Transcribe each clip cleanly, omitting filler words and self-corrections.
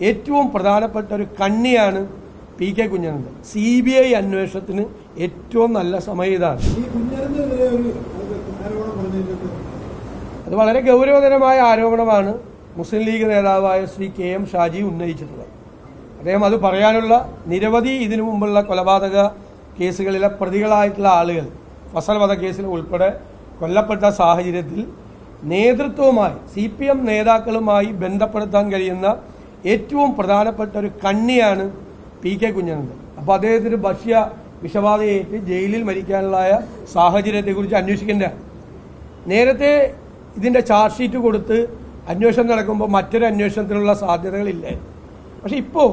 ഏറ്റവും പ്രധാനപ്പെട്ട ഒരു കണ്ണിയാണ് പി കെ കുഞ്ഞനന്ദൻ. CBI അന്വേഷണത്തിന് ഏറ്റവും നല്ല സമയം ഇതാണ്. അത് വളരെ ഗൗരവതരമായ ആരോപണമാണ് മുസ്ലിം ലീഗ് നേതാവായ ശ്രീ KM ഷാജി ഉന്നയിച്ചിട്ടുള്ളത്. അദ്ദേഹം അത് പറയാനുള്ള നിരവധി ഇതിനു മുമ്പുള്ള കൊലപാതക കേസുകളിലെ പ്രതികളായിട്ടുള്ള ആളുകൾ ഫസൽ വധക്കേസിൽ ഉൾപ്പെടെ കൊല്ലപ്പെട്ട സാഹചര്യത്തിൽ നേതൃത്വവുമായി CPM നേതാക്കളുമായി ബന്ധപ്പെടുത്താൻ കഴിയുന്ന ഏറ്റവും പ്രധാനപ്പെട്ട ഒരു കണ്ണിയാണ് പി കെ കുഞ്ഞനന്ദൻ. അപ്പോൾ അദ്ദേഹത്തിന് ഭക്ഷ്യ വിഷബാധയേറ്റ് ജയിലിൽ മരിക്കാനുള്ള സാഹചര്യത്തെക്കുറിച്ച് അന്വേഷിക്കേണ്ട. നേരത്തെ ഇതിൻ്റെ ചാർജ് ഷീറ്റ് കൊടുത്ത് അന്വേഷണം നടക്കുമ്പോൾ മറ്റൊരു അന്വേഷണത്തിനുള്ള സാധ്യതകളില്ലേ. പക്ഷെ ഇപ്പോൾ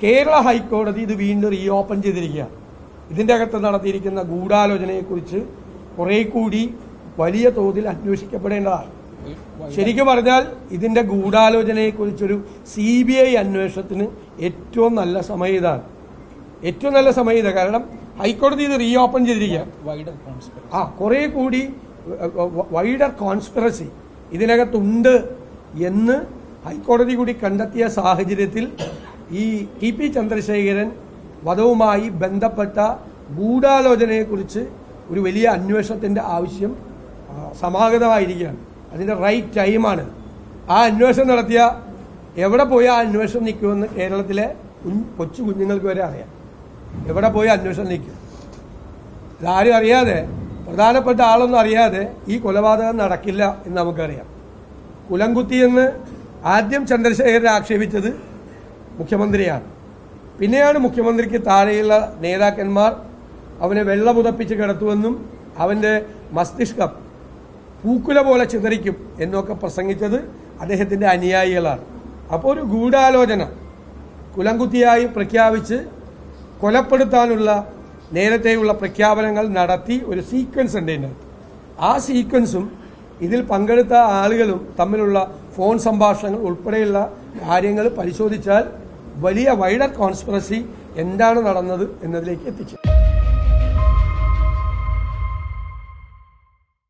കേരള ഹൈക്കോടതി ഇത് വീണ്ടും റീഓപ്പൺ ചെയ്തിരിക്കുക. ഇതിൻ്റെ അകത്ത് നടത്തിയിരിക്കുന്ന ഗൂഢാലോചനയെക്കുറിച്ച് കുറേ കൂടി വലിയ തോതിൽ അന്വേഷിക്കപ്പെടേണ്ടതാണ്. ശരിക്കും പറഞ്ഞാൽ ഇതിൻ്റെ ഗൂഢാലോചനയെക്കുറിച്ചൊരു CBI അന്വേഷണത്തിന് ഏറ്റവും നല്ല സമയം ഇതാണ്. ഏറ്റവും നല്ല സമയം ഇതാണ്. കാരണം ഹൈക്കോടതി ഇത് റീഓപ്പൺ ചെയ്തിരിക്കുക. കുറേ കൂടി വൈഡർ കോൺസ്പിറസി ഇതിനകത്തുണ്ട് എന്ന് ഹൈക്കോടതി കൂടി കണ്ടെത്തിയ സാഹചര്യത്തിൽ ഈ TP ചന്ദ്രശേഖരൻ വധവുമായി ബന്ധപ്പെട്ട ഗൂഢാലോചനയെക്കുറിച്ച് ഒരു വലിയ അന്വേഷണത്തിൻ്റെ ആവശ്യം സമാഗതമായിരിക്കുകയാണ്. അതിൻ്റെ റൈറ്റ് ടൈമാണ്. ആ അന്വേഷണം നടത്തിയ എവിടെ പോയി ആ അന്വേഷണം നിൽക്കുമെന്ന് കേരളത്തിലെ കൊച്ചു കുഞ്ഞുങ്ങൾക്ക് വരെ അറിയാം. എവിടെ പോയി അന്വേഷണം നിൽക്കും ഇതാരും അറിയാതെ, പ്രധാനപ്പെട്ട ആളൊന്നും അറിയാതെ ഈ കൊലപാതകം നടക്കില്ല എന്ന് നമുക്കറിയാം. കുലംകുത്തിയെന്ന് ആദ്യം ചന്ദ്രശേഖരൻ ആക്ഷേപിച്ചത് മുഖ്യമന്ത്രിയാണ്. പിന്നെയാണ് മുഖ്യമന്ത്രിക്ക് താഴെയുള്ള നേതാക്കന്മാർ അവനെ വെള്ളമുതപ്പിച്ച് കിടത്തുമെന്നും അവൻ്റെ മസ്തിഷ്കം പൂക്കുല പോലെ ചിതറിക്കും എന്നൊക്കെ പ്രസംഗിച്ചത് അദ്ദേഹത്തിൻ്റെ അനുയായികളാണ്. അപ്പോൾ ഒരു ഗൂഢാലോചന കുലംകുത്തിയായി പ്രഖ്യാപിച്ച് കൊലപ്പെടുത്താനുള്ള നേരത്തെയുള്ള പ്രഖ്യാപനങ്ങൾ നടത്തി ഒരു സീക്വൻസ് ഉണ്ട് ഇതിനകത്ത്. ആ സീക്വൻസും ഇതിൽ പങ്കെടുത്ത ആളുകളും തമ്മിലുള്ള ഫോൺ സംഭാഷണങ്ങൾ ഉൾപ്പെടെയുള്ള കാര്യങ്ങൾ പരിശോധിച്ചാൽ വലിയ വൈഡർ കോൺസ്പിറസി എന്താണ് നടന്നത് എന്നതിലേക്ക് എത്തിച്ചു.